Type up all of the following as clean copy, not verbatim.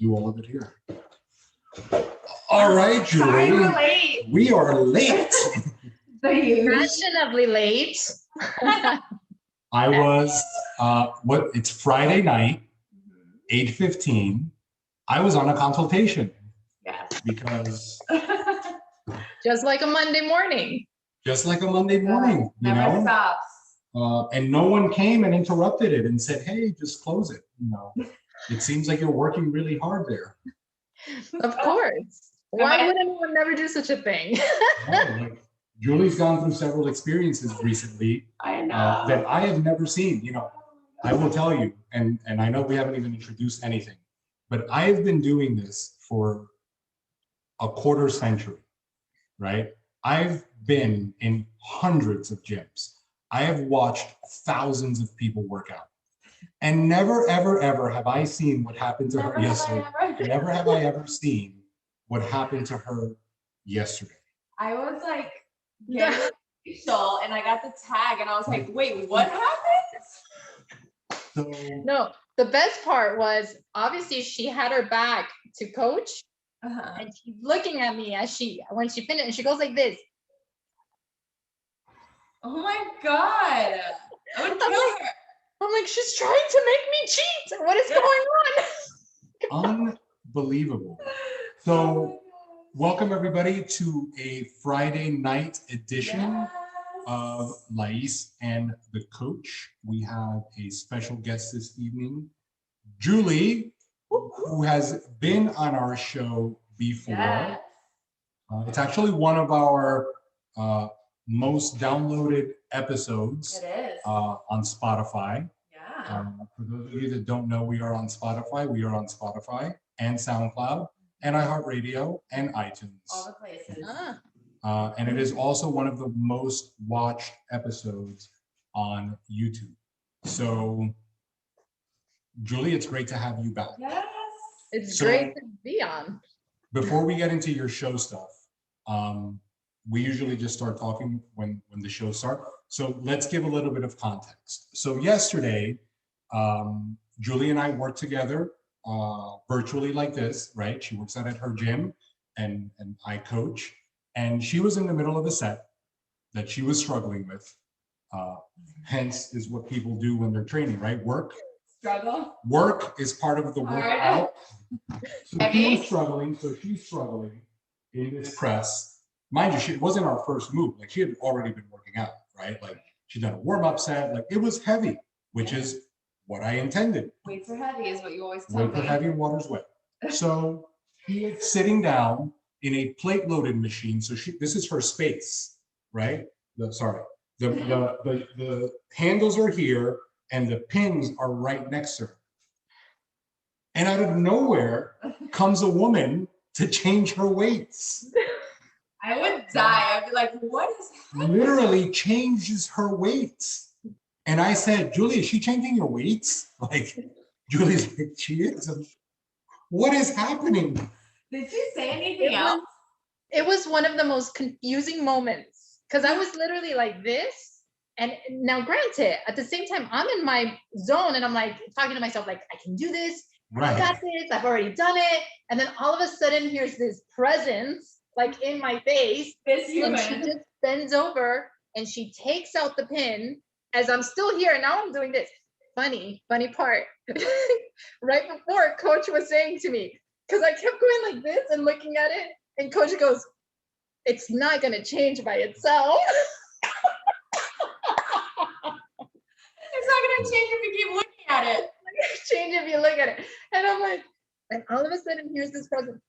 do all of it here. All right, Julie. Sorry, we're late. We are late. Fashionably late. I was, it's Friday night, 8:15. I was on a consultation. Yes. Because. Just like a Monday morning. Just like a Monday morning, you Never know? stops. And no one came and interrupted it and said, hey, just close it. You know, it seems like you're working really hard there. Of course. Why would anyone never do such a thing? Like, Julie's gone through several experiences recently that I have never seen. You know, I will tell you, and I know we haven't even introduced anything, but I've been doing this for a quarter century, right? I've been in hundreds of gyms. I have watched thousands of people work out. And never, ever, ever have I seen what happened to her yesterday. Never have I ever seen what happened to her yesterday. I was like, getting facial, and I got the tag, and I was like, wait, what happened? So, No, the best part was obviously she had her back to Coach, and she's looking at me when she finished, and she goes like this. Oh my God. I would kill her. I'm like, she's trying to make me cheat. What is going on? Unbelievable. So, welcome everybody to a Friday night edition of Lais and The Coach. We have a special guest this evening, Julie, who has been on our show before. Yes. It's actually one of our most downloaded episodes on Spotify. Yeah. For those of you that don't know, we are on Spotify. We are on Spotify and SoundCloud and iHeartRadio and iTunes. All the places. And it is also one of the most watched episodes on YouTube. So, Julie, it's great to have you back. Yes. It's great to be on. Before we get into your show stuff, we usually just start talking when the show starts. So let's give a little bit of context. So yesterday, Julie and I worked together virtually like this, right? She works out at her gym and I coach. And she was in the middle of a set that she was struggling with. Hence is what people do when they're training, right? Struggle. Work is part of the workout. So she's struggling in this press. Mind you, it wasn't our first move. Like, she had already been working out, right? Like, she'd done a warm-up set. Like, it was heavy, which is what I intended. Weights are heavy is what you always tell me. Weights are heavy and water's wet. So she is sitting down in a plate-loaded machine. So this is her space, right? The handles are here and the pins are right next to her. And out of nowhere comes a woman to change her weights. I would die. I'd be like, what is happening? Literally changes her weights. And I said, Julie, is she changing your weights? Like, Julie's like, she is. What is happening? Did she say anything else? It was one of the most confusing moments because I was literally like this. And now granted, at the same time, I'm in my zone and I'm like talking to myself, like, I can do this. Right. I got this. I've already done it. And then all of a sudden, here's this presence like in my face. This human. And she just bends over and she takes out the pin as I'm still here. And now I'm doing this. Funny part. Right before Coach was saying to me, because I kept going like this and looking at it. And Coach goes, it's not going to change by itself. It's not going to change if you keep looking at it. Change if you look at it. And I'm like, and all of a sudden, here's this present.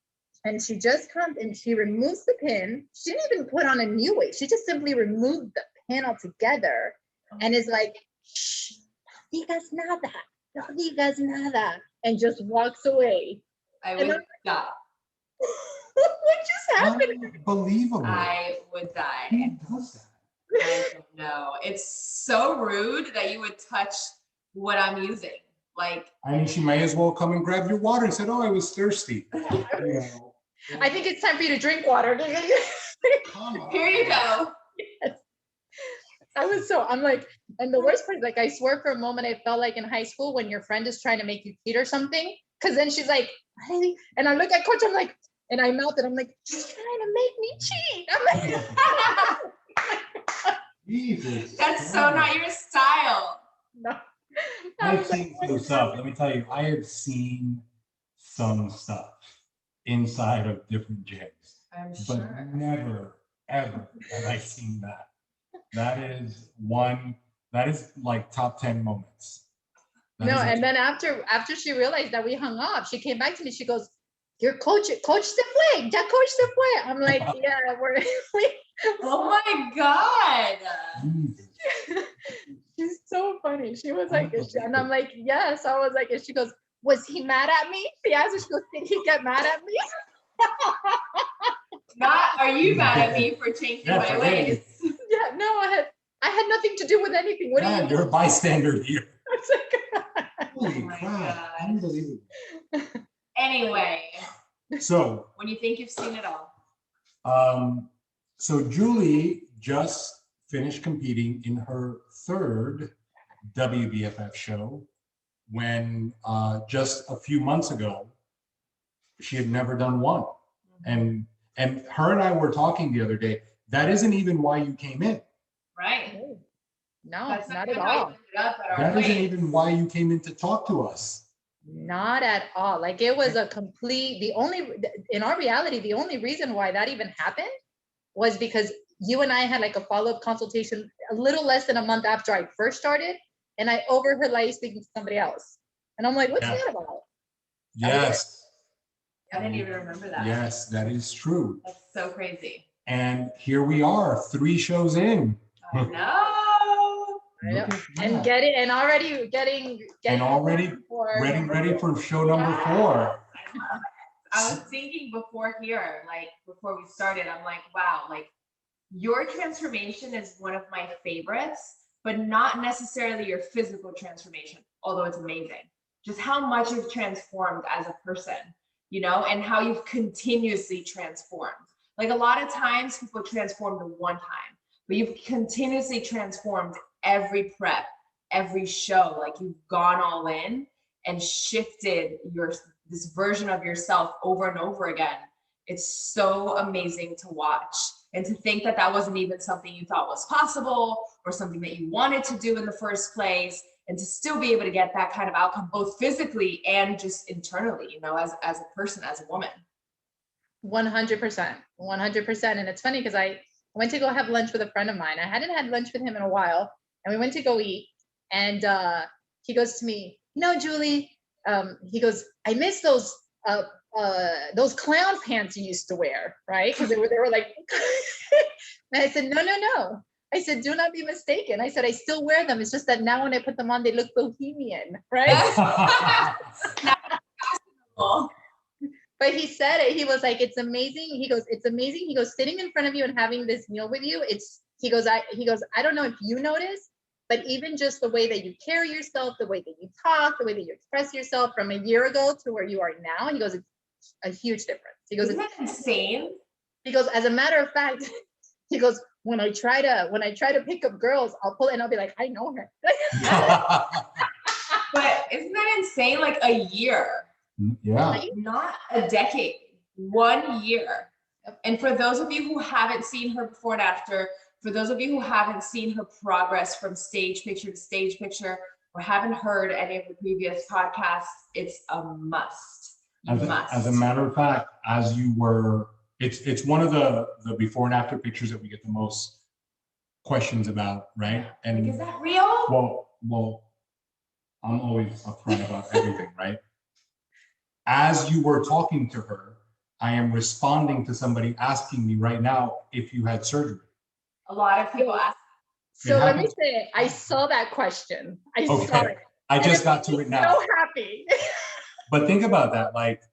And she just comes and she removes the pin. She didn't even put on a new weight. She just simply removed the pin altogether and is like, shh, no digas nada. And just walks away. I would die. What just happened? Unbelievable. I would die. Who does that? I don't know. It's so rude that you would touch what I'm using. Like, I mean, she may as well come and grab your water and said, oh, I was thirsty. I think it's time for you to drink water. Here you go. Yes. I'm like, and the worst part is, like, I swear for a moment, I felt like in high school when your friend is trying to make you cheat or something, Because then she's like, hey, and I look at Coach, I'm like, and I mouth it, I'm like, she's trying to make me cheat. I'm like, Jesus. That's so not your style. no. I've seen some stuff. Let me tell you, I have seen some stuff inside of different gyms, I'm but sure. never, ever have I seen that. That is like top 10 moments. No, and then after she realized that we hung up, she came back to me. She goes, "Your coach se fue. Ya coach se fue." I'm like, "Yeah, we're." Oh my God. She's so funny. She was like, and I'm like, "Yes." I was like, and she goes, "Was he mad at me?" She asked me, she goes, "Did he get mad at me?" Not, are you mad at me for changing my ways? Yeah, no, I had nothing to do with anything. What do you? You're a bystander here. Holy crap! Unbelievable. Anyway, so when you think you've seen it all, so Julie just finished competing in her third WBFF show when just a few months ago she had never done one. And her and I were talking the other day. That isn't even why you came in. Right. No, that's not at all. That isn't even why you came in to talk to us. Not at all. Like it was a complete, in our reality, the only reason why that even happened was because you and I had like a follow-up consultation a little less than a month after I first started, and I overheard Lais speaking to somebody else. And I'm like, what's that about? Yes. I didn't even remember that. Yes, that is true. That's so crazy. And here we are, 3 shows in. I know. And already ready for show number 4. I was thinking before we started, I'm like, wow, like your transformation is one of my favorites, but not necessarily your physical transformation, although it's amazing. Just how much you've transformed as a person, and how you've continuously transformed. Like a lot of times people transform the one time, but you've continuously transformed every prep, every show. Like you've gone all in and shifted this version of yourself over and over again. It's so amazing to watch, and to think that that wasn't even something you thought was possible or something that you wanted to do in the first place, and to still be able to get that kind of outcome, both physically and just internally, as a person, as a woman. 100%. And it's funny because I went to go have lunch with a friend of mine. I hadn't had lunch with him in a while, and we went to go eat. And he goes to me, Julie, he goes, I miss those clown pants you used to wear, right? Because they were like, and I said, no. I said, do not be mistaken. I said, I still wear them. It's just that now when I put them on, they look bohemian, right? But he said it. He was like, it's amazing. He goes, it's amazing. He goes, sitting in front of you and having this meal with you. He goes, I don't know if you notice, but even just the way that you carry yourself, the way that you talk, the way that you express yourself from a year ago to where you are now, he goes, it's a huge difference. He goes, isn't that insane? He goes, as a matter of fact, he goes, when I try to pick up girls, I'll pull it and I'll be like, I know her. But isn't that insane? Like a year. Yeah. Not a decade, 1 year. And for those of you who haven't seen her before and after, for those of you who haven't seen her progress from stage picture to stage picture, or haven't heard any of the previous podcasts, it's a must. As a matter of fact, as you were, it's one of the before and after pictures that we get the most questions about, right? And like, is that real? Well, I'm always upfront about everything, right? As you were talking to her, I am responding to somebody asking me right now if you had surgery. A lot of people ask. So let me say, I saw that question. I saw it. I just got to it now. So happy. But think about that. Like,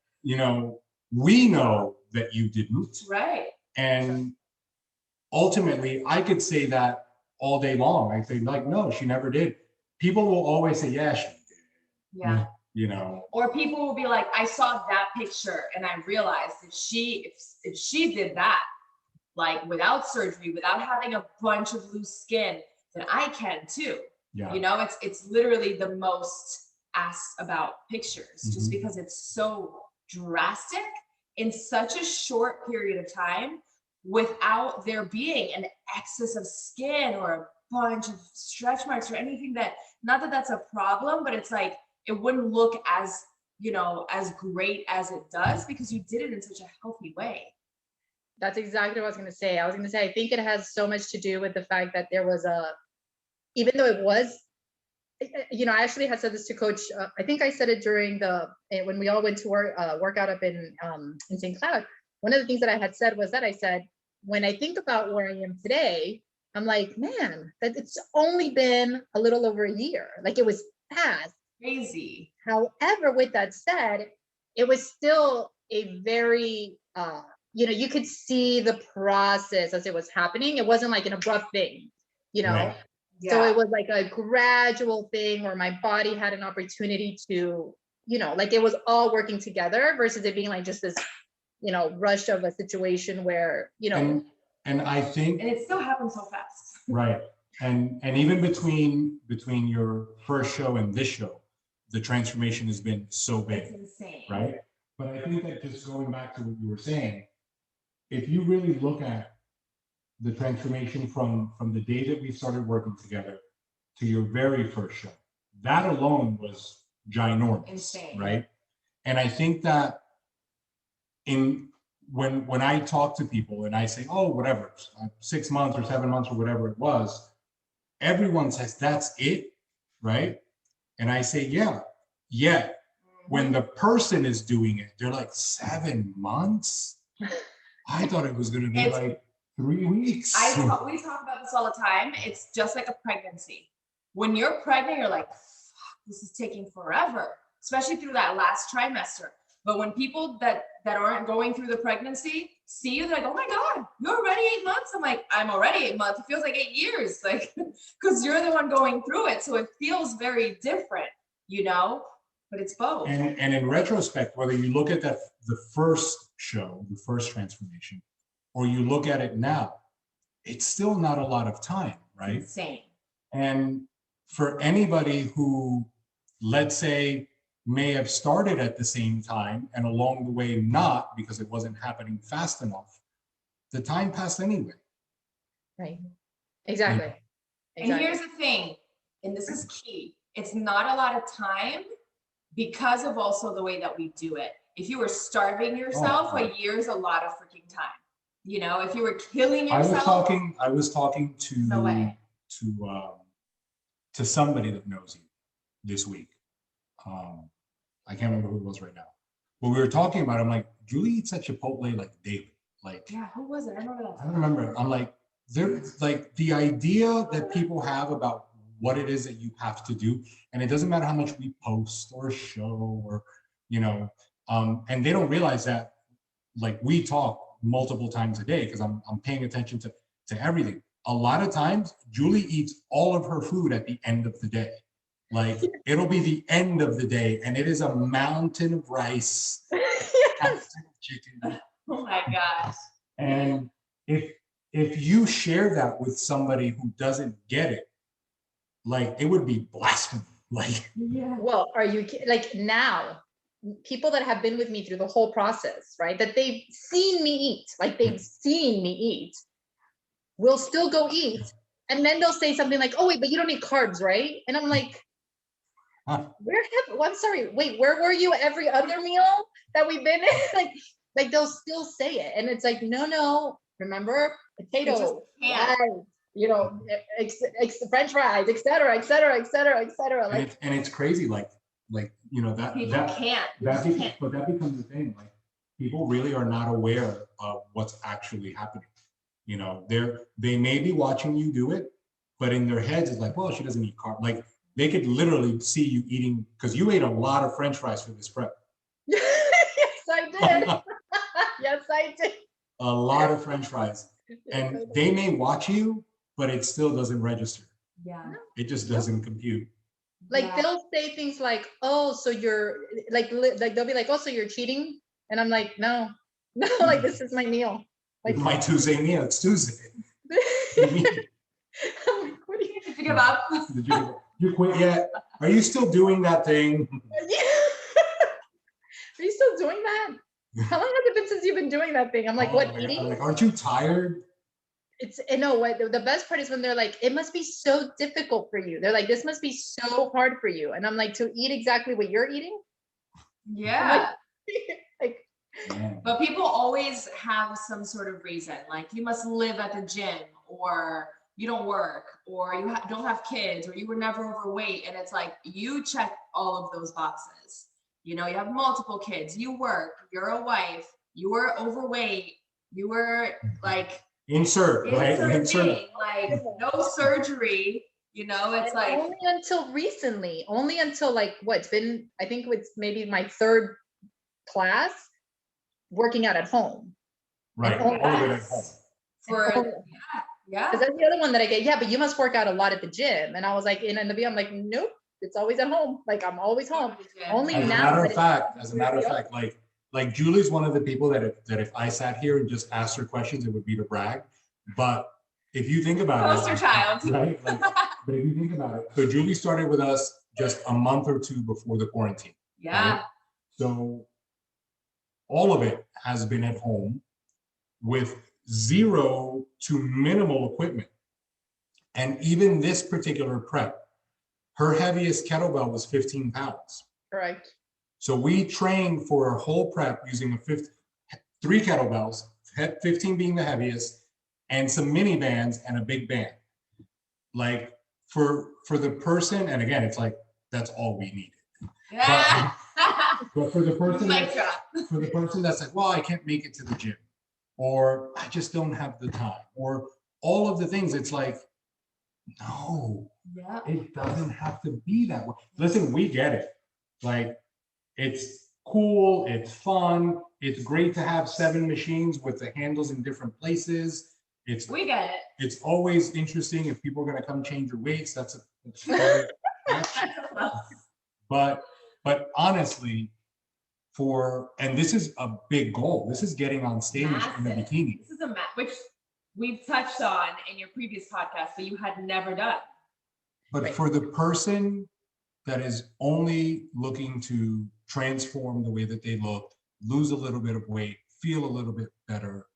we know that you didn't. Right. And ultimately, I could say that all day long. I say, like, no, she never did. People will always say, yeah, she did. Yeah. Or people will be like, I saw that picture and I realized if she did that, like without surgery, without having a bunch of loose skin, then I can too. Yeah. It's literally the most asked about pictures just because it's so drastic in such a short period of time without there being an excess of skin or a bunch of stretch marks or anything that, not that that's a problem, but it's like, it wouldn't look as, you know, as great as it does because you did it in such a healthy way. That's exactly what I was going to say. I think it has so much to do with the fact that there was even though it was, you know, I actually had said this to Coach. I think I said it during when we all went to work out up in St. Cloud. One of the things that I had said was that I said, when I think about where I am today, I'm like, man, that it's only been a little over a year. Like, it was fast. Crazy. However, with that said, it was still a very, you know, you could see the process as it was happening. It wasn't like an abrupt thing, you know? Right. Yeah. So it was like a gradual thing where my body had an opportunity to, you know, like it was all working together versus it being like just this, you know, rush of a situation where, you know. And I think. And it still happens so fast. Right. And even between your first show and this show, the transformation has been so big. It's insane. Right. But I think that just going back to what you were saying, if you really look at the transformation from the day that we started working together to your very first show, that alone was ginormous. Insane. Right. And I think that when I talk to people and I say, oh, whatever, 6 months or 7 months or whatever it was, everyone says that's it, right? And I say, yeah. Yet when the person is doing it, they're like, 7 months? I thought it was going to be like 3 weeks. We talk about this all the time. It's just like a pregnancy. When you're pregnant, you're like, this is taking forever, especially through that last trimester. But when people that aren't going through the pregnancy see you, they're like, oh my God, you're already 8 months. I'm like, I'm already 8 months. It feels like 8 years, like, because you're the one going through it. So it feels very different, you know, but it's both. And in retrospect, whether you look at the first show, the first transformation, or you look at it now, it's still not a lot of time, right? Insane. And for anybody who, let's say, may have started at the same time and along the way not, because it wasn't happening fast enough, the time passed anyway. Right. Exactly. And here's the thing, and this is key, it's not a lot of time because of also the way that we do it. If you were starving yourself, a year's a lot of freaking time. You know, if you were killing yourself. I was talking to no way. To somebody that knows you this week. I can't remember who it was right now. But we were talking about, I'm like, Julie eats at Chipotle like daily. Like, yeah, who was it? I remember that. I don't remember. I'm like, there's like the idea that people have about what it is that you have to do. And it doesn't matter how much we post or show or, you know, and they don't realize that, like, we talk multiple times a day because I'm paying attention to everything. A lot of times Julie eats all of her food at the end of the day. Like, it'll be the end of the day and it is a mountain of rice, chicken. Oh my gosh. And if you share that with somebody who doesn't get it, like, it would be blasphemy. Like, yeah. Well, are you like, now people that have been with me through the whole process, right? That they've seen me eat, will still go eat. And then they'll say something like, oh, wait, but you don't eat carbs, right? And I'm like, I'm sorry, wait, where were you every other meal that we've been in? like they'll still say it. And it's like, no, remember, potato, rice, you know, French fries, et cetera, et cetera, et cetera, et cetera. Like, and it's crazy, like, you know, that becomes the thing. Like, people really are not aware of what's actually happening. You know, they may be watching you do it, but in their heads it's like, well, she doesn't eat carbs. Like, they could literally see you eating, because you ate a lot of French fries for this prep. Yes, I did. Yes, I did. A lot of French fries. And they may watch you, but it still doesn't register. Yeah. It just doesn't compute. Like, they'll say things like, oh, so you're like they'll be like, oh, so you're cheating? And I'm like, no, like, this is my meal. Like, my Tuesday meal, it's Tuesday. Did you give up? You quit yet? Are you still doing that thing? Are you still doing that? How long has it been since you've been doing that thing? I'm like, what, eating? I'm like, aren't you tired? It's, you know what, the best part is when they're like, it must be so difficult for you. They're like, this must be so hard for you. And I'm like, to eat exactly what you're eating? Yeah. Like, but people always have some sort of reason, like you must live at the gym, or you don't work, or you don't have kids, or you were never overweight. And it's like, you check all of those boxes. You know, you have multiple kids, you work, you're a wife, you were overweight, you were like insert right? Thing, like no surgery. You know, it's like only until recently, only until like what's been, I think it's maybe my third class working out at home. Right, all of it at home. Yeah. Because that's the other one that I get. Yeah, but you must work out a lot at the gym. And I was like, in the I'm like, nope, it's always at home. Like I'm always home. Only as now. As a matter of fact, like Julie's one of the people that if I sat here and just asked her questions, it would be to brag. But if you think about poster child, right? Like, but if you think about it, so Julie started with us just a month or two before the quarantine. Yeah. Right? So all of it has been at home with zero to minimal equipment. And even this particular prep, her heaviest kettlebell was 15 pounds. Correct. So we trained for a whole prep using 3 kettlebells, 15 being the heaviest, and some mini bands and a big band. Like for the person, and again, it's like, that's all we needed. Yeah. But for the person that's like, well, I can't make it to the gym, or I just don't have the time, or all of the things, it's like, no, it doesn't have to be that way. Listen, we get it. Like, it's cool, it's fun, it's great to have 7 machines with the handles in different places. We get it. It's always interesting if people are going to come change your weights. That's but honestly, and this is a big goal. This is getting on stage in a bikini. This is which we've touched on in your previous podcast, but you had never done. But for the person that is only looking to transform the way that they look, lose a little bit of weight, feel a little bit better,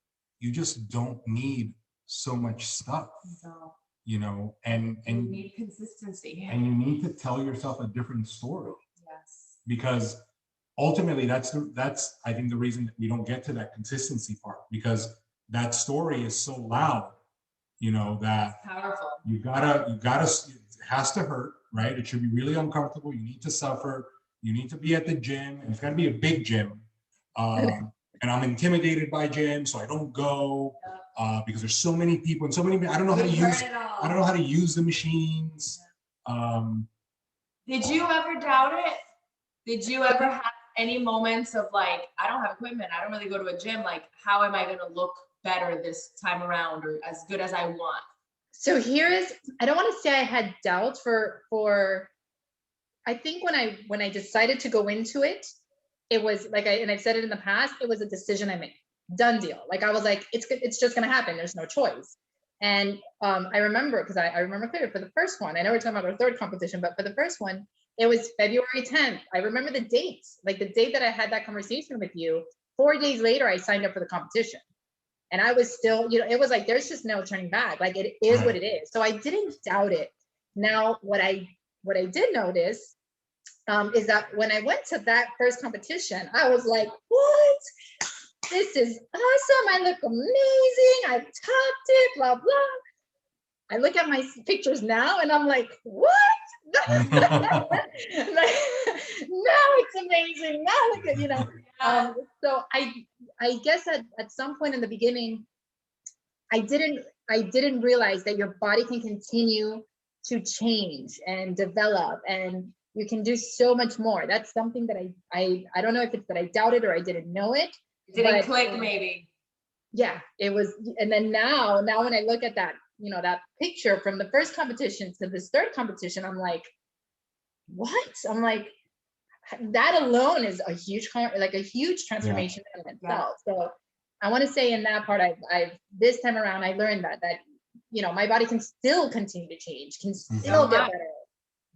you just don't need so much stuff. No. You know, and you need consistency. And you need to tell yourself a different story. Yes. Because ultimately that's I think the reason that we don't get to that consistency part, because that story is so loud, you know, that it's powerful. You gotta, it has to hurt, right? It should be really uncomfortable. You need to suffer. You need to be at the gym, and it's gotta be a big gym. And I'm intimidated by gyms, so I don't go because there's so many people and so many. I don't know how to use the machines. Did you ever doubt it? Did you ever have any moments of like, I don't have equipment, I don't really go to a gym, like how am I going to look better this time around, or as good as I want? So I don't want to say I had doubt for I think when I decided to go into it, it was like, I've said it in the past, it was a decision I made. Done deal. Like I was like, it's just going to happen. There's no choice. And I remember, because I remember clearly for the first one, I know we're talking about our third competition, but for the first one, it was February 10th. I remember the date, like the date that I had that conversation with you. 4 days later, I signed up for the competition. And I was still, you know, it was like, there's just no turning back. Like it is what it is. So I didn't doubt it. Now, what I did notice is that when I went to that first competition, I was like, what? This is awesome. I look amazing. I've topped it, blah, blah. I look at my pictures now and I'm like, what? Like, now it's amazing. Now look at, you know. So I guess at some point in the beginning, I didn't realize that your body can continue to change and develop, and you can do so much more. That's something that I don't know if it's that I doubted or I didn't know it. It didn't click, maybe. Yeah, it was. And then now when I look at that, you know, that picture from the first competition to this third competition, I'm like, what? I'm like, that alone is a huge transformation in itself. So I want to say in that part, I've this time around, I learned that, you know, my body can still continue to change, can still get better.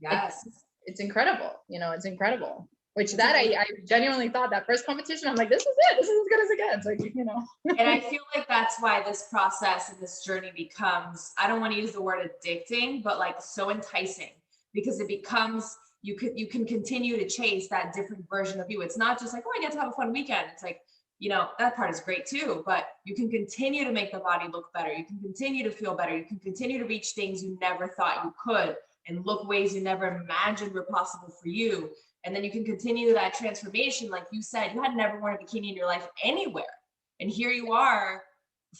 Yes. It's incredible. You know, it's incredible. Which that I genuinely thought that first competition, I'm like, this is it. This is as good as it gets. Like, you know. And I feel like that's why this process and this journey becomes, I don't want to use the word addicting, but like so enticing, because it becomes, you can continue to chase that different version of you. It's not just like, oh, I get to have a fun weekend. It's like, you know, that part is great too, but you can continue to make the body look better. You can continue to feel better. You can continue to reach things you never thought you could and look ways you never imagined were possible for you. And then you can continue that transformation. Like you said, you had never worn a bikini in your life anywhere. And here you are,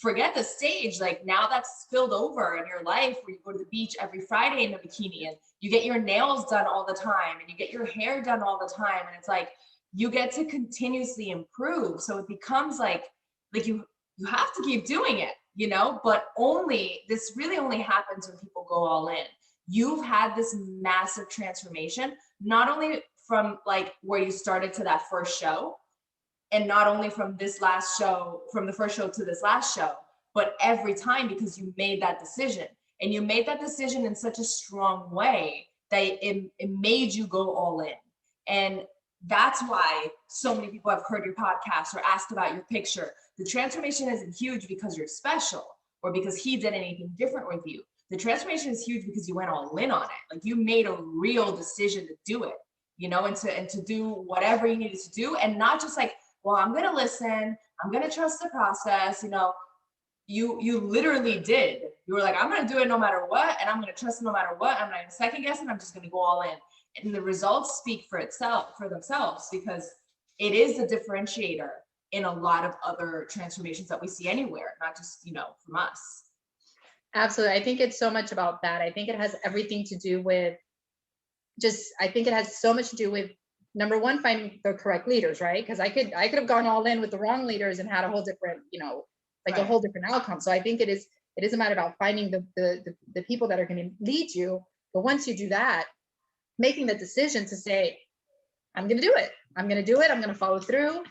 forget the stage. Like now that's spilled over in your life where you go to the beach every Friday in a bikini and you get your nails done all the time and you get your hair done all the time. And it's like, you get to continuously improve. So it becomes like you have to keep doing it, you know, but this really only happens when people go all in. You've had this massive transformation, not only from like where you started to that first show, and not only from this last show, from the first show to this last show, but every time, because you made that decision, and you made that decision in such a strong way that it made you go all in. And that's why so many people have heard your podcast or asked about your picture. The transformation isn't huge because you're special or because he did anything different with you. The transformation is huge because you went all in on it. Like you made a real decision to do it, you know, and to do whatever you needed to do, and not just like, well, I'm going to listen, I'm going to trust the process. You know, you literally did. You were like, I'm going to do it no matter what. And I'm going to trust it no matter what. I'm not going to second guess it. I'm just going to go all in. And the results speak for themselves, because it is a differentiator in a lot of other transformations that we see anywhere, not just, you know, from us. Absolutely. I think it's so much about that. I think it has everything to do with I think it has so much to do with, number one, finding the correct leaders, right? Because I could have gone all in with the wrong leaders and had a whole different, you know, like a whole different outcome. So I think it is a matter about finding the people that are going to lead you. But once you do that, making the decision to say, I'm going to do it. I'm going to do it. I'm going to follow through,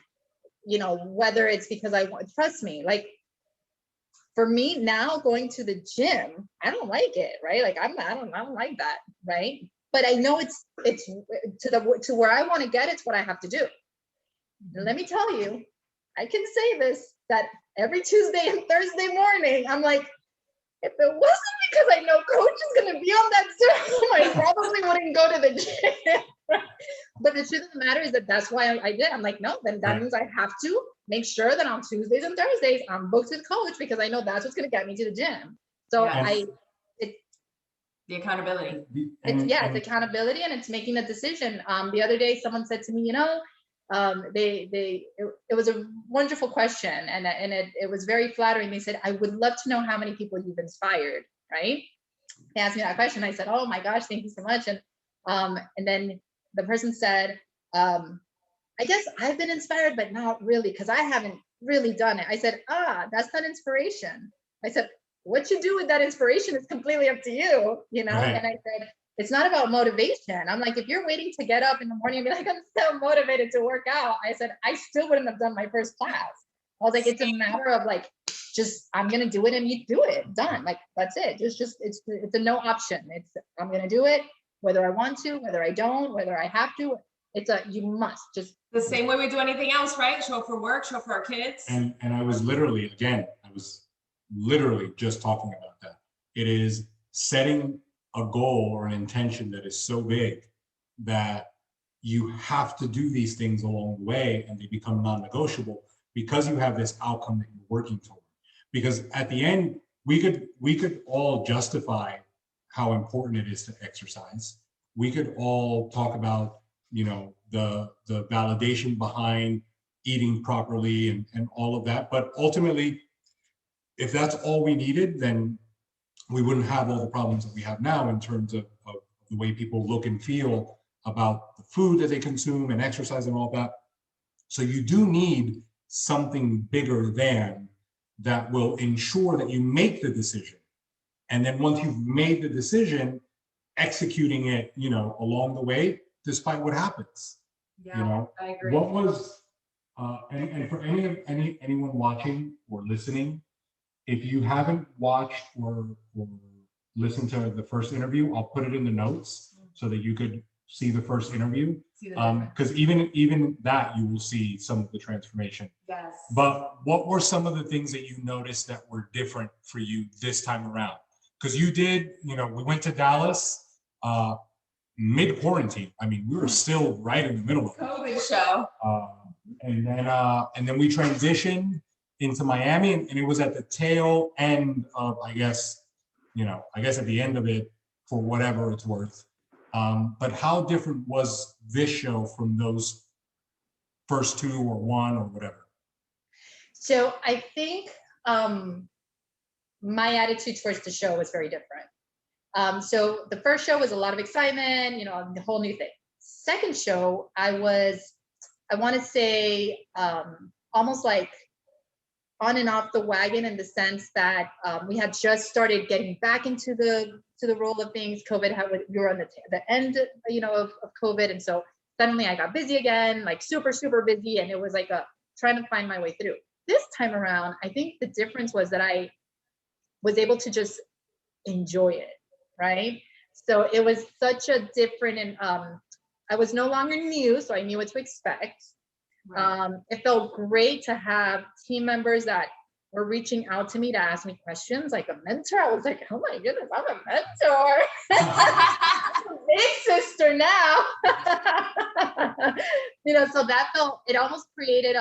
you know, whether it's because I want, trust me, like for me now going to the gym, I don't like it, right? Like I don't like that, right? But I know it's to where I want to get, it's what I have to do. And let me tell you, I can say this, that every Tuesday and Thursday morning, I'm like, if it wasn't because I know Coach is going to be on that Zoom, I probably wouldn't go to the gym. But the truth of the matter is that's why I did. I'm like, no, then that means I have to make sure that on Tuesdays and Thursdays, I'm booked with Coach, because I know that's what's going to get me to the gym. So the accountability. It's accountability, and it's making a decision. The other day, someone said to me, you know, it was a wonderful question, and it was very flattering. They said, I would love to know how many people you've inspired, right? They asked me that question. I said, oh my gosh, thank you so much. And then the person said, I guess I've been inspired, but not really, because I haven't really done it. I said, that's not inspiration. I said, what you do with that inspiration is completely up to you, you know? Right. And I said, it's not about motivation. I'm like, if you're waiting to get up in the morning and be like, I'm so motivated to work out, I said, I still wouldn't have done my first class. I was like, it's a matter of like, just, I'm going to do it, and you do it, done. Like, that's it. It's a no option. I'm going to do it, whether I want to, whether I don't, whether I have to. You must just. The same way we do anything else, right? Show up for work, show up for our kids. And I was literally just talking about that. It is setting a goal or an intention that is so big that you have to do these things along the way, and they become non-negotiable because you have this outcome that you're working toward. Because at the end, we could all justify how important it is to exercise. We could all talk about, you know, the validation behind eating properly and all of that. But ultimately, if that's all we needed, then we wouldn't have all the problems that we have now in terms of the way people look and feel about the food that they consume and exercise and all that. So you do need something bigger than that will ensure that you make the decision. And then once you've made the decision, executing it, you know, along the way, despite what happens. Yeah, you know, I agree. What was, and for anyone watching or listening, if you haven't watched or listened to the first interview, I'll put it in the notes. so that you could see the first interview. See the difference. Because even that you will see some of the transformation. Yes. But what were some of the things that you noticed that were different for you this time around? Because you did, we went to Dallas mid-quarantine. I mean, we were still right in the middle of it. COVID show. And then we transitioned into Miami, and it was at the tail end of, I guess at the end of it, for whatever it's worth. But how different was this show from those first two or one or whatever? So I think my attitude towards the show was very different. So the first show was a lot of excitement, the whole new thing. Second show, I want to say almost like on and off the wagon, in the sense that we had just started getting back into the role of things. We were on the end, of COVID, and so suddenly I got busy again, like super, super busy, and it was like trying to find my way through. This time around, I think the difference was that I was able to just enjoy it, right? So it was such a different, and I was no longer new, so I knew what to expect. Right. It felt great to have team members that were reaching out to me to ask me questions, like a mentor. I was like, oh my goodness, I'm a mentor. I'm a big sister now. So that it almost created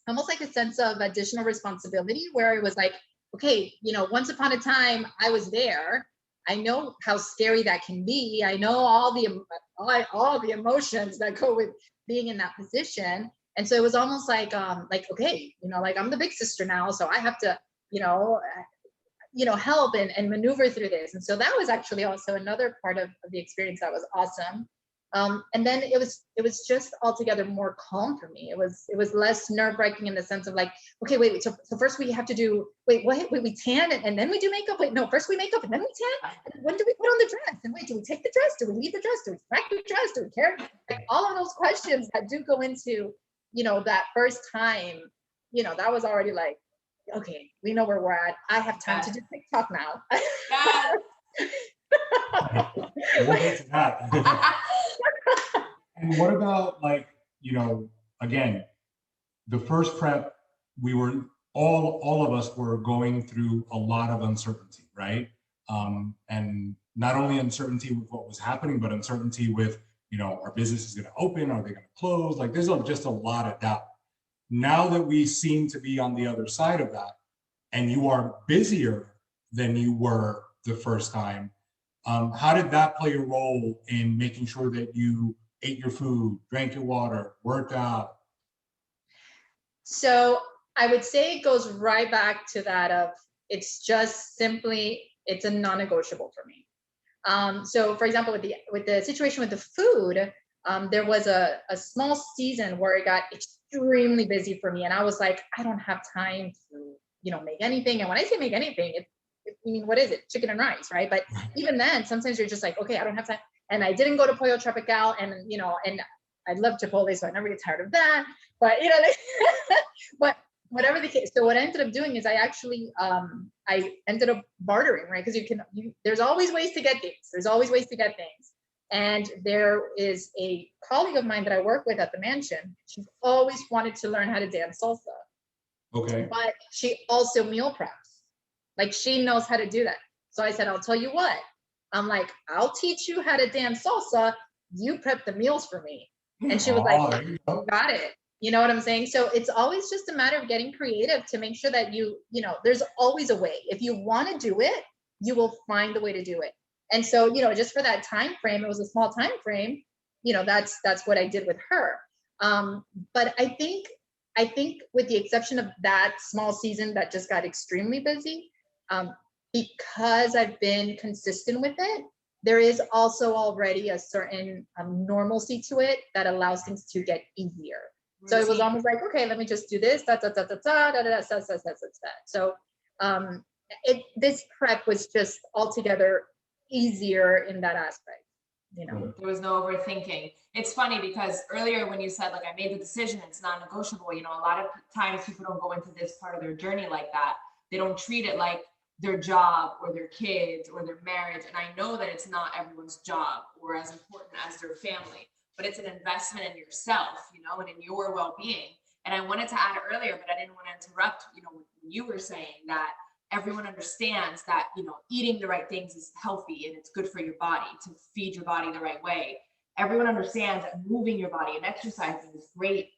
almost like a sense of additional responsibility, where it was like, okay, once upon a time I was there. I know how scary that can be. I know all the emotions that go with being in that position. And so it was almost like okay, like I'm the big sister now, so I have to, help and maneuver through this. And so that was actually also another part of the experience that was awesome. And then it was just altogether more calm for me. It was less nerve-wracking in the sense of like, okay, wait, so first we have to do, wait, we tan and then we do makeup? Wait, no, first we make up and then we tan? And when do we put on the dress? And wait, do we take the dress? Do we leave the dress? Do we pack the dress? Do we carry? Like all of those questions that do go into, that first time, that was already like, okay, we know where we're at. I have time to do TikTok now. We'll get to that. And what about again, the first prep, we were all of us were going through a lot of uncertainty, right? And not only uncertainty with what was happening, but uncertainty with, our business is going to open, are they going to close? Like there's just a lot of doubt. Now that we seem to be on the other side of that, and you are busier than you were the first time, how did that play a role in making sure that you ate your food, drank your water, worked out? So I would say it goes right back to that of, it's just simply, it's a non-negotiable for me. So for example, with the situation with the food, there was a small season where it got extremely busy for me. And I was like, I don't have time to, make anything. And when I say make anything, what is it? Chicken and rice, right? But even then, sometimes you're just like, okay, I don't have time. And I didn't go to Pollo Tropical, and and I love Chipotle, so I never get tired of that. But but whatever the case. So what I ended up doing is I actually I ended up bartering, right? Because there's always ways to get things. There's always ways to get things. And there is a colleague of mine that I work with at the mansion. She's always wanted to learn how to dance salsa. Okay. But she also meal preps. Like she knows how to do that. So I said, I'll tell you what. I'm like, I'll teach you how to dance salsa. You prep the meals for me. And she was like, got it. You know what I'm saying? So it's always just a matter of getting creative to make sure that there's always a way. If you want to do it, you will find the way to do it. And so, just for that time frame, it was a small time frame, that's what I did with her. But I think with the exception of that small season that just got extremely busy, because I've been consistent with it, there is also already a certain normalcy to it that allows things to get easier. So it was almost like, okay, let me just do this, So this prep was just altogether easier in that aspect. There was no overthinking. It's funny because earlier when you said, like, I made the decision, it's non-negotiable, a lot of times people don't go into this part of their journey like that. They don't treat it like their job or their kids or their marriage. And I know that it's not everyone's job or as important as their family, but it's an investment in yourself, you know, and in your well-being. And I wanted to add earlier, but I didn't want to interrupt, you know, when you were saying that everyone understands that, you know, eating the right things is healthy and it's good for your body to feed your body the right way. Everyone understands that moving your body and exercising is great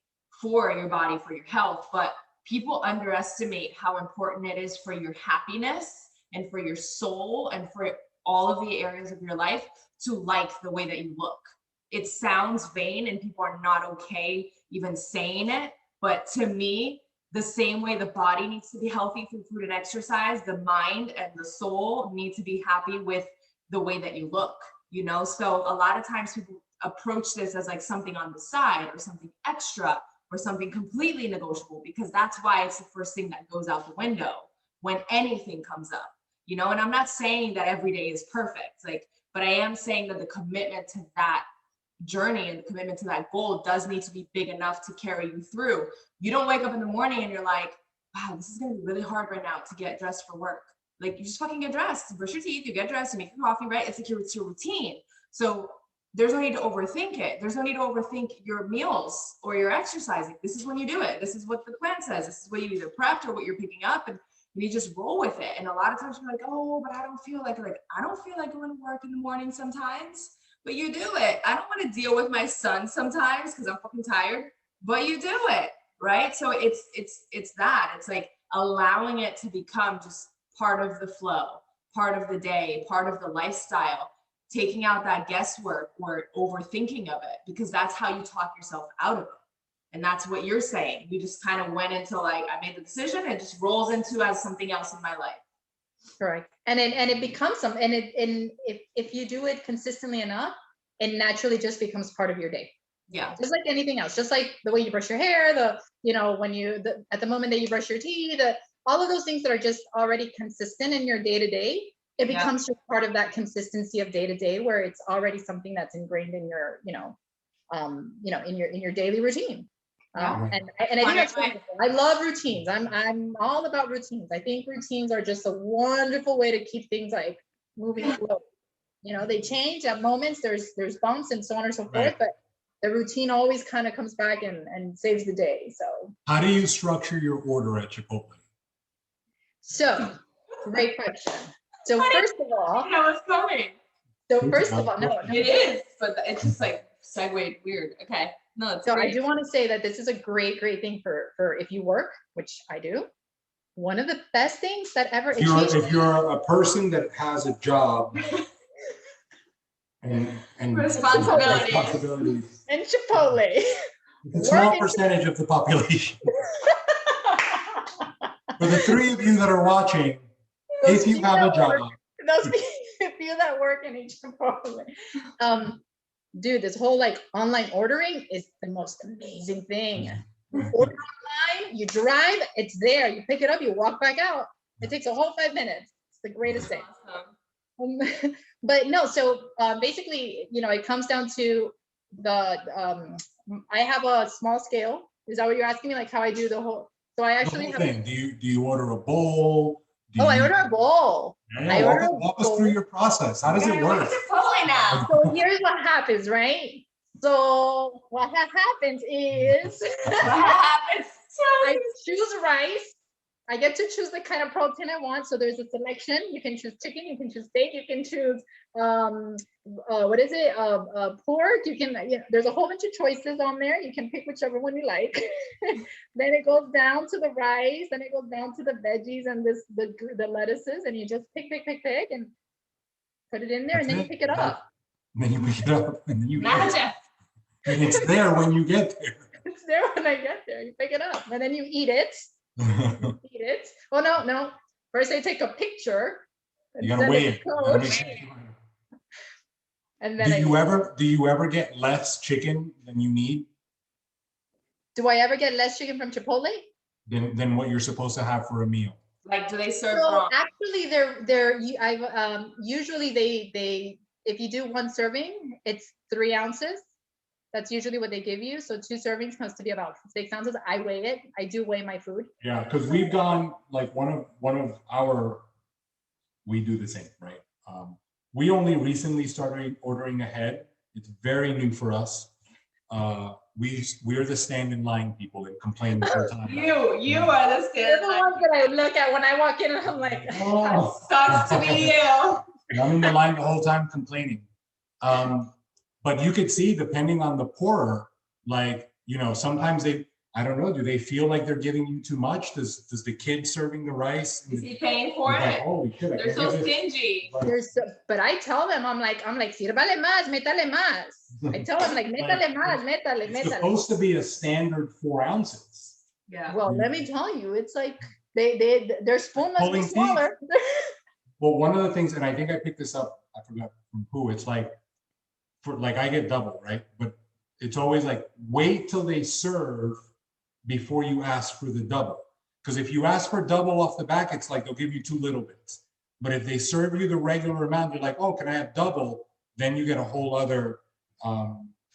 for your body, for your health, but people underestimate how important it is for your happiness and for your soul and for all of the areas of your life to like the way that you look. It sounds vain and people are not okay even saying it, but to me, the same way the body needs to be healthy through food and exercise, the mind and the soul need to be happy with the way that you look, you know? So a lot of times people approach this as like something on the side or something extra or something completely negotiable, because that's why it's the first thing that goes out the window when anything comes up, you know? And I'm not saying that every day is perfect, like, but I am saying that the commitment to that journey and the commitment to that goal does need to be big enough to carry you through. You don't wake up in the morning and you're like, wow, this is gonna be really hard right now to get dressed for work. Like, you just fucking get dressed, brush your teeth, you get dressed, you make your coffee, right? It's like it's your routine. So there's no need to overthink it. There's no need to overthink your meals or your exercising. This is when you do it. This is what the plan says. This is what you either prepped or what you're picking up, and you just roll with it. And a lot of times you're like, oh, but I don't feel like I don't feel like going to work in the morning sometimes, but you do it. I don't want to deal with my son sometimes because I'm fucking tired, but you do it, right? So it's that. It's like allowing it to become just part of the flow, part of the day, part of the lifestyle, taking out that guesswork or overthinking of it, because that's how you talk yourself out of it. And that's what you're saying. You just kind of went into like, I made the decision, it just rolls into as something else in my life. Correct. And it becomes some, and if you do it consistently enough, it naturally just becomes part of your day. Yeah. Just like anything else, just like the way you brush your hair, you know, when at the moment that you brush your teeth, all of those things that are just already consistent in your day to day, it becomes just part of that consistency of day to day, where it's already something that's ingrained in your, in your daily routine. And I think that's wonderful. I love routines. I'm all about routines. I think routines are just a wonderful way to keep things like moving slow. You know, they change at moments. There's bumps and so on and so forth, but the routine always kind of comes back and saves the day. So how do you structure your order at Chipotle? So great question. So first of all, I was coming. So first of all, no, it is, but it's just like segued weird. Okay. No, it's so great. I do want to say that this is a great thing for if you work, which I do. One of the best things that ever. If you're a person that has a job and responsibilities and Chipotle, it's a small percentage of the population. For the three of you that are watching, if you have a job, those people that work in Chipotle, dude, this whole like online ordering is the most amazing thing. You order online, you drive, it's there, you pick it up, you walk back out. It takes a whole 5 minutes. It's the greatest thing. Awesome. But no, so basically, you know, it comes down to the I have a small scale. Is that what you're asking me? Like how I do the whole? So I actually have. Thing. Do you order a bowl? I order a bowl. Yeah, walk us through your process. How does it work? Now. So here's what happens, right? So what happens is I choose rice. I get to choose the kind of protein I want. So there's a selection. You can choose chicken, you can choose steak, you can choose pork. You can, there's a whole bunch of choices on there. You can pick whichever one you like. Then it goes down to the rice, then it goes down to the veggies and the lettuces, and you just pick and put it in there. That's and then you pick it up. And then you pick it up and then you magic. And it's there when you get there. It's there when I get there. You pick it up and then you eat it. Eat it. Oh no. First I take a picture. You gotta weigh it. And then do you ever get less chicken than you need? Do I ever get less chicken from Chipotle? Than what you're supposed to have for a meal? Like, do they serve? So actually, usually they if you do one serving, it's 3 ounces. That's usually what they give you. So 2 servings comes to be about 6 ounces. I weigh it. I do weigh my food. Yeah, because we've gone like one of our we do the same, right? We only recently started ordering ahead. It's very new for us. We're the stand in line people and complain the whole time. You are the They're stand the line. ones that I look at when I walk in and I'm like, Oh. Sucks to be you. I'm in the line the whole time complaining. But you could see, depending on the pourer, like, you know, sometimes I don't know, do they feel like they're giving you too much? Does the kid serving the rice? Is he paying for Like, it? holy shit, They're so stingy. but I tell them, I'm like, sírvale más, métale más. I tell them like, métale más, métale, It's métale. supposed to be a standard 4 ounces. Yeah. Well, let me tell you, it's like their spoon must be Pulling teeth. smaller. Well, one of the things, and I think I picked this up, I forgot from who, it's like, I get double, right? But it's always like, wait till they serve before you ask for the double. Because if you ask for double off the back, it's like they'll give you 2 little bits. But if they serve you the regular amount, you're like, oh, can I have double? Then you get a whole other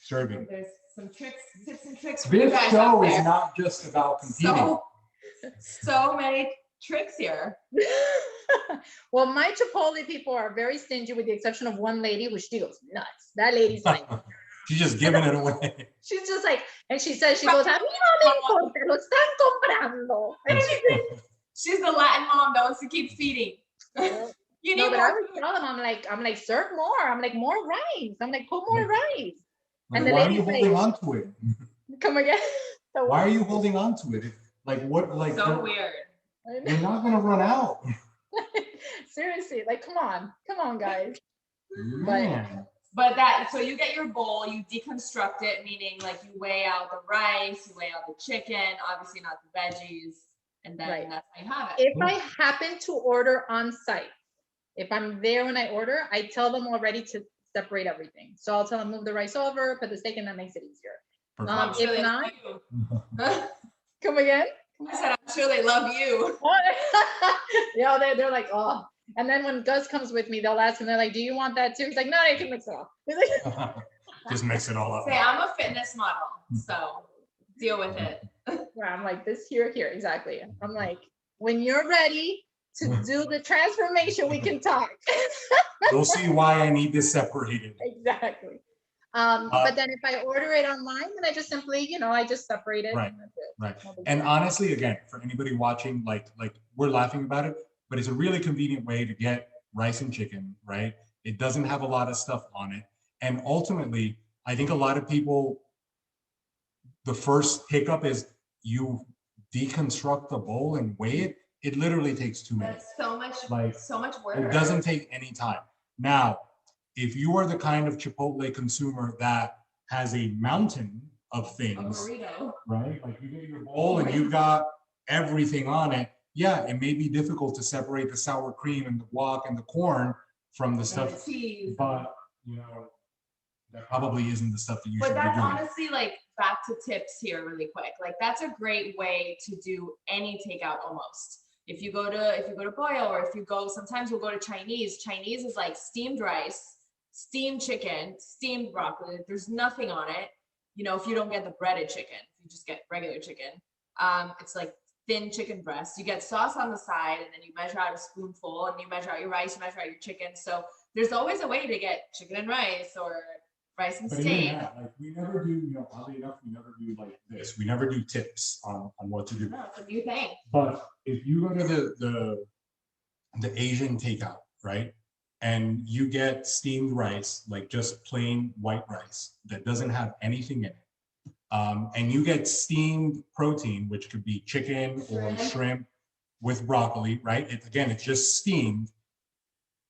serving. There's some tricks, tips and tricks for you This guys show out is there. not just about competing. So many tricks here. Well, my Chipotle people are very stingy with the exception of one lady, which she goes nuts. That lady's like, She's just giving it away. she's just like, and she says, she goes, a mí no me importa, lo están comprando. And She's the Latin mom that wants to keep feeding. You need no, but I more. would tell them, I'm like, serve more. I'm like, more rice. I'm like, put more rice. Like, And the why are you lady's holding like, on to it? come again. Why are you holding on to it? Like what? Like So weird. you're not gonna run out. Seriously, like, come on, guys. Man. But that, so you get your bowl, you deconstruct it, meaning like you weigh out the rice, you weigh out the chicken, obviously not the veggies, and then Right. that's how you have it. If I happen to order on site, if I'm there when I order, I tell them already to separate everything. So I'll tell them move the rice over, put the steak in, that makes it easier. I'm sure If they not, love you. come again. I said, I'm sure they love you. Yeah, they're like, oh. And then when Gus comes with me, they'll ask him, they're like, do you want that too? He's like, no, you can mix it all. He's like, Just mix it all up. Say, I'm a fitness model, so deal with it. yeah, I'm like, this here, exactly. I'm like, when you're ready to do the transformation, we can talk. You'll see why I need this separated. Exactly. But then if I order it online, then I just simply, I just separate it. Right, And that's it. right. No big And deal. honestly, again, for anybody watching, like we're laughing about it, but it's a really convenient way to get rice and chicken, right? It doesn't have a lot of stuff on it. And ultimately, I think a lot of people, the first hiccup is you deconstruct the bowl and weigh it. It literally takes 2 minutes. That's so much work. It doesn't take any time. Now, if you are the kind of Chipotle consumer that has a mountain of A things, burrito. right? Like you get your bowl and you've got everything on it. Yeah, it may be difficult to separate the sour cream and the guac and the corn from the And stuff, the cheese. but that probably isn't the stuff that you But should be that's doing. honestly like back to tips here really quick. Like that's a great way to do any takeout almost. If you go to Boyle or if you go, sometimes we'll go to Chinese. Chinese is like steamed rice, steamed chicken, steamed broccoli. There's nothing on it. If you don't get the breaded chicken, you just get regular chicken. It's like thin chicken breast. You get sauce on the side and then you measure out a spoonful and you measure out your rice, you measure out your chicken. So there's always a way to get chicken and rice or rice and But even steak. that, like we never do, oddly enough, we never do like this. We never do tips on what to do. No, it's a new thing. But if you go to the Asian takeout, right? And you get steamed rice, like just plain white rice that doesn't have anything in it. And you get steamed protein, which could be chicken or shrimp with broccoli, right? It's just steamed.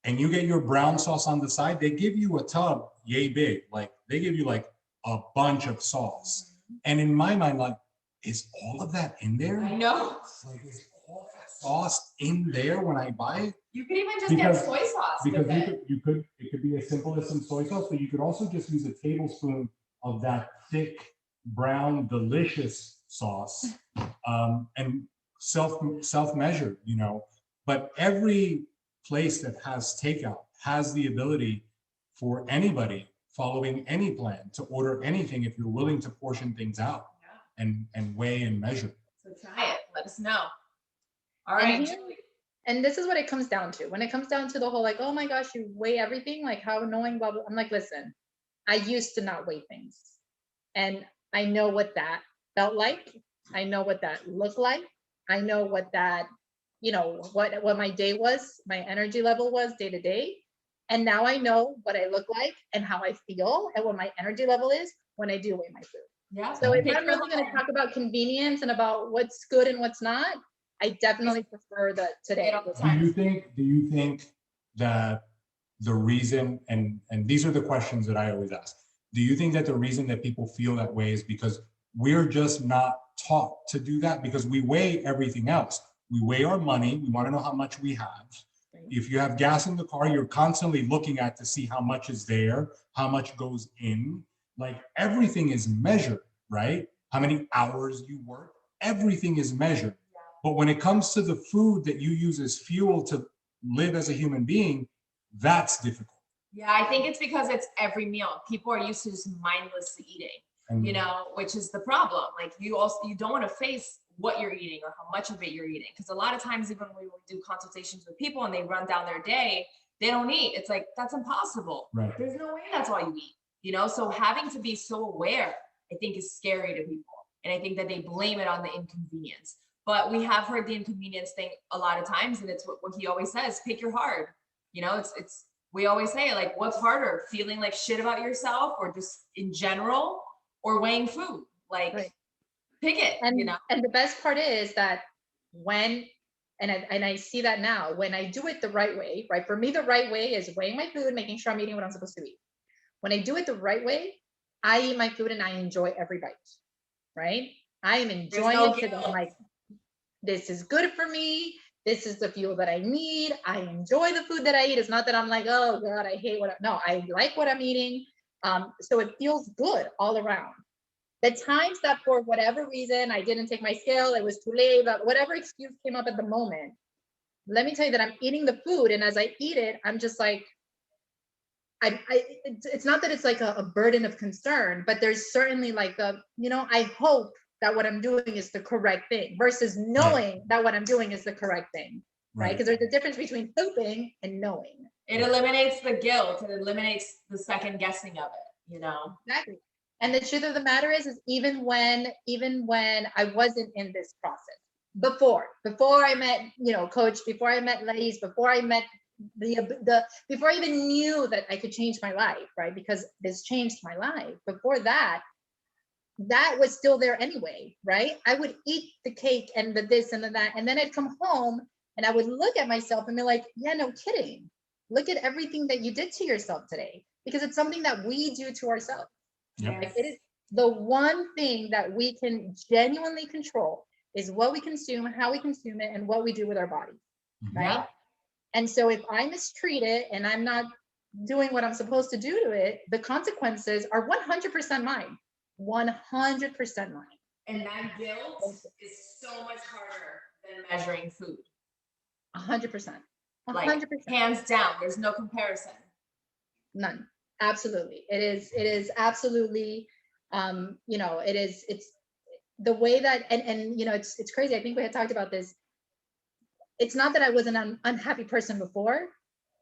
And you get your brown sauce on the side. They give you a tub yay big. Like they give you like a bunch of sauce. And in my mind, like, is all of that in there? I know. Like, is all that sauce in there when I buy it? You could even just get soy sauce Because with it. it could be as simple as some soy sauce, but you could also just use a tablespoon of that thick, brown, delicious sauce, and self-measure, But every place that has takeout has the ability for anybody following any plan to order anything if you're willing to portion things out and weigh and measure. So try it. Let us know. All right. and this is what it comes down to. When it comes down to the whole, like, oh my gosh, you weigh everything, like how annoying, blah, blah. I'm like, listen, I used to not weigh things. And I know what that felt like. I know what that looked like. I know what that, what my day was, my energy level was day to day. And now I know what I look like and how I feel and what my energy level is when I do weigh my food. Yeah. So if I'm really going to talk about convenience and about what's good and what's not, I definitely prefer the today. Do you think that the reason, and these are the questions that I always ask, do you think that the reason that people feel that way is because we're just not taught to do that? Because we weigh everything else. We weigh our money. We want to know how much we have. If you have gas in the car, you're constantly looking at to see how much is there, how much goes in. Like everything is measured, right? How many hours you work, everything is measured. But when it comes to the food that you use as fuel to live as a human being, that's difficult. Yeah, I think it's because it's every meal. People are used to just mindlessly eating, which is the problem. Like you don't want to face what you're eating or how much of it you're eating. Because a lot of times, even when we do consultations with people and they run down their day, they don't eat. It's like, that's impossible. Right. There's no way that's all you eat, So having to be so aware, I think, is scary to people. And I think that they blame it on the inconvenience. But we have heard the inconvenience thing a lot of times. And it's what he always says, pick your hard. We always say, like, what's harder, feeling like shit about yourself or just in general, or weighing food? Like, right. Pick it, And the best part is that I see that now, when I do it the right way, right? For me, the right way is weighing my food, making sure I'm eating what I'm supposed to eat. When I do it the right way, I eat my food and I enjoy every bite, right? I am enjoying it because I'm like, this is good for me. This is the fuel that I need. I enjoy the food that I eat. It's not that I'm like, oh God, I hate no, I like what I'm eating. So it feels good all around. The times that for whatever reason, I didn't take my scale, it was too late, but whatever excuse came up at the moment, let me tell you that I'm eating the food. And as I eat it, I'm just like, it's not that it's like a burden of concern, but there's certainly like I hope that what I'm doing is the correct thing versus knowing that what I'm doing is the correct thing, right? Because there's a difference between hoping and knowing. It eliminates the guilt. It eliminates the second guessing of it, Exactly. And the truth of the matter is even when I wasn't in this process, before I met, Coach, before I met Lais, before I met before I even knew that I could change my life, right? Because this changed my life. Before that was still there anyway, right? I would eat the cake and the this and the that, and then I'd come home and I would look at myself and be like, yeah, no kidding. Look at everything that you did to yourself today, because it's something that we do to ourselves. Yep. Like, it is the one thing that we can genuinely control is what we consume, how we consume it, and what we do with our bodies, right? Yeah. And so if I mistreat it and I'm not doing what I'm supposed to do to it, the consequences are 100% mine. 100% mine. And that guilt is so much harder than measuring food. 100%. 100%. Like, hands down, there's no comparison. None. Absolutely. It is absolutely, it's the way that, and it's crazy. I think we had talked about this. It's not that I was an unhappy person before,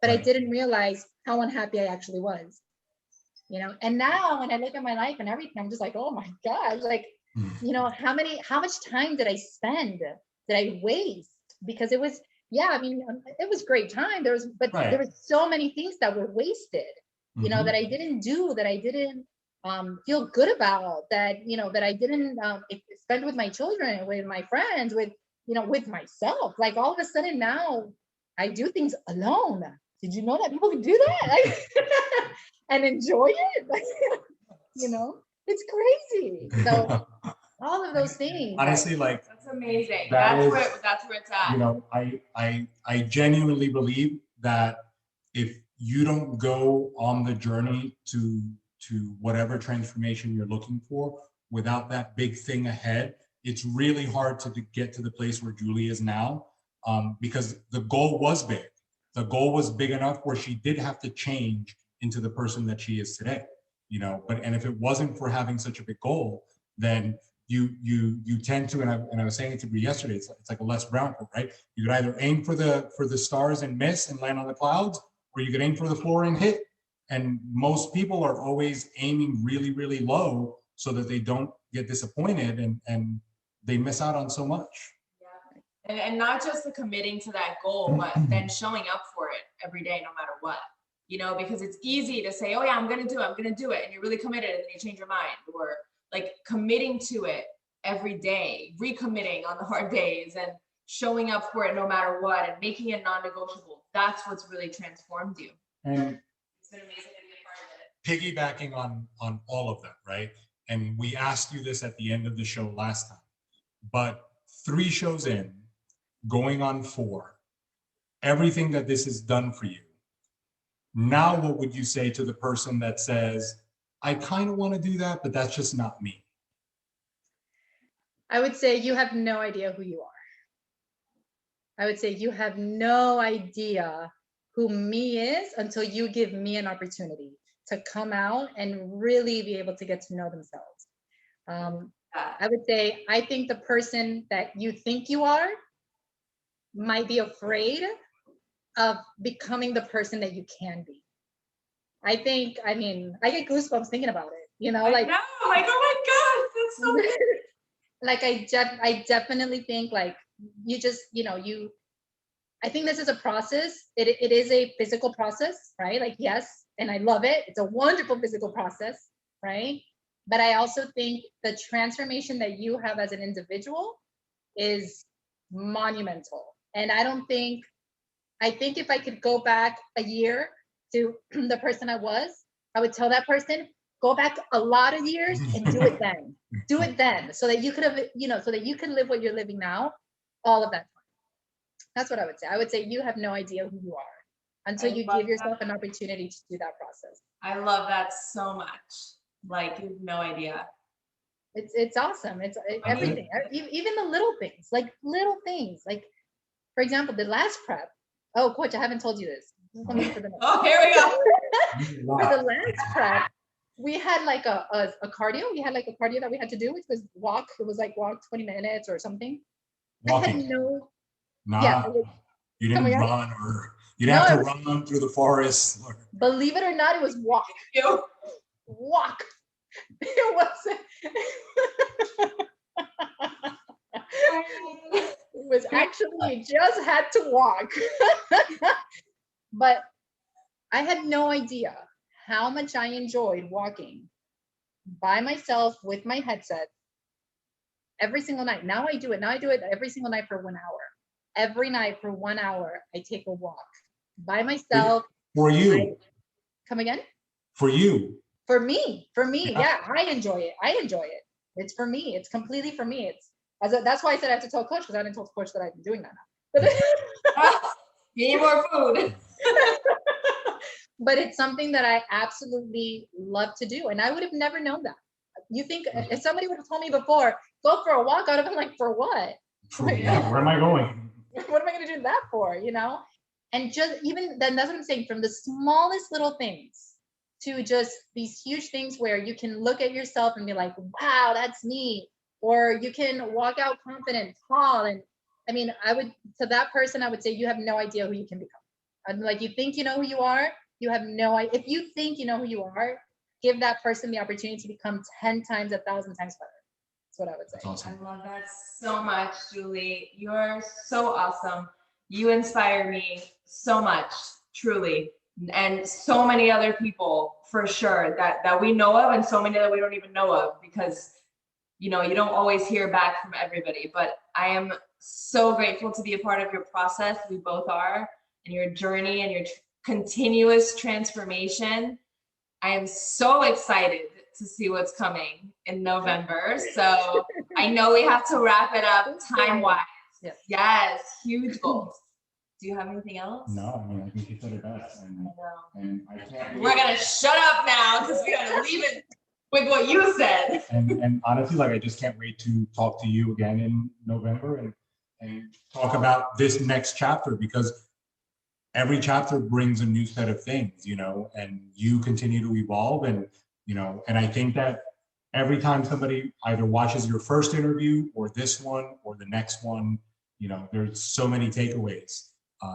but I didn't realize how unhappy I actually was, and now when I look at my life and everything, I'm just like, oh my gosh, like, how much time did I spend? Did I waste? Because it was, it was great time. There was so many things that were wasted, that I didn't do, that I didn't feel good about, that, that I didn't spend with my children, with my friends, with myself. Like, all of a sudden now I do things alone. Did you know that people can do that? And enjoy it? It's crazy. So all of those things. Honestly, like, that's amazing. That's where it's at. I genuinely believe that if you don't go on the journey to whatever transformation you're looking for without that big thing ahead, it's really hard to get to the place where Julie is now, because the goal was big. The goal was big enough where she did have to change into the person that she is today, and if it wasn't for having such a big goal, then you tend to, and I was saying it to you yesterday, it's like a Les Brown quote, right? You could either aim for the stars and miss and land on the clouds, or you could aim for the floor and hit. And most people are always aiming really, really low so that they don't get disappointed and they miss out on so much. Yeah. And not just the committing to that goal, but then showing up for it every day, no matter what. You know, because it's easy to say, oh yeah, I'm gonna do it, and you're really committed, and then you change your mind. Or like committing to it every day, recommitting on the hard days, and showing up for it no matter what, and making it non-negotiable. That's what's really transformed you. And it's been amazing to be a part of it. Piggybacking on all of that, right? And we asked you this at the end of the show last time, but 3 shows in, going on 4, everything that this has done for you. Now, what would you say to the person that says, I kind of want to do that, but that's just not me? I would say you have no idea who you are. I would say you have no idea who me is until you give me an opportunity to come out and really be able to get to know themselves. I would say, I think the person that you think you are might be afraid of becoming the person that you can be. I mean, I get goosebumps thinking about it, you know, like, no, like, oh my God, that's so like, I definitely think like, you just, you know, I think this is a process. It is a physical process, right? Like, yes, and I love it. It's a wonderful physical process, right? But I also think the transformation that you have as an individual is monumental. And I think if I could go back a year to the person I was, I would tell that person, go back a lot of years and do it then. Do it then, so that you could have, you know, so that you can live what you're living now, all of that time. That's what I would say. I would say you have no idea who you are until you give yourself an opportunity to do that process. I love that so much. Like, you have no idea. It's awesome. It's everything, even the little things, like for example, the last prep. Oh, Coach, I haven't told you this. Oh, here we go. For the last prep, we had like a cardio. We had like a cardio that we had to do, which was walk. It was like walk 20 minutes or something. Walking. I had no. Nah, yeah, you didn't run, or you didn't have to run through the forest. Believe it or not, it was walk. Walk. It wasn't. It was actually, you just had to walk. But I had no idea how much I enjoyed walking by myself with my headset every single night. Now I do it every single night for 1 hour. Every night for 1 hour, I take a walk by myself. For you. Come again? For you. For me, yeah, I enjoy it. It's for me. It's completely for me. That's why I said I have to tell Coach, because I didn't tell Coach that I've been doing that now. Need more food. But it's something that I absolutely love to do, and I would have never known that. You think if somebody would have told me before, go for a walk, I would have been like, for what? Yeah, where am I going? What am I going to do that for? You know, and just even then, that's what I'm saying. From the smallest little things to just these huge things where you can look at yourself and be like, wow, that's me. Or you can walk out confident, tall. And I mean, to that person, I would say you have no idea who you can become. I'm like, you think you know who you are, you have no idea. If you think you know who you are, give that person the opportunity to become 10 times, 1,000 times better. That's what I would say. That's awesome. I love that so much, Julie. You're so awesome. You inspire me so much, truly. And so many other people, for sure, that we know of, and so many that we don't even know of, because, you know, you don't always hear back from everybody. But I am so grateful to be a part of your process. We both are, and your journey and your continuous transformation. I am so excited to see what's coming in November. So I know we have to wrap it up time-wise. Yes, huge goals. Do you have anything else? No, I mean, I think you said it best. And I can't. We're gonna shut up now because we gotta leave it with what you said. And honestly, like, I just can't wait to talk to you again in November and talk about this next chapter, because every chapter brings a new set of things, you know, and you continue to evolve, and, you know, and I think that every time somebody either watches your first interview or this one or the next one, you know, there's so many takeaways,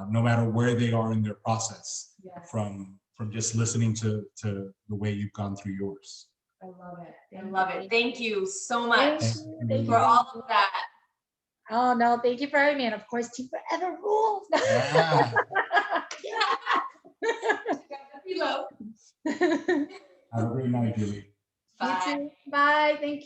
no matter where they are in their process, Yes. from just listening to the way you've gone through yours. I love it. I love it. Thank you so much Thank for all of that. Oh no, thank you for having me. And of course, Team Forever rules. Yeah. Below. Have a great night, Julie. Bye. Bye. Thank you.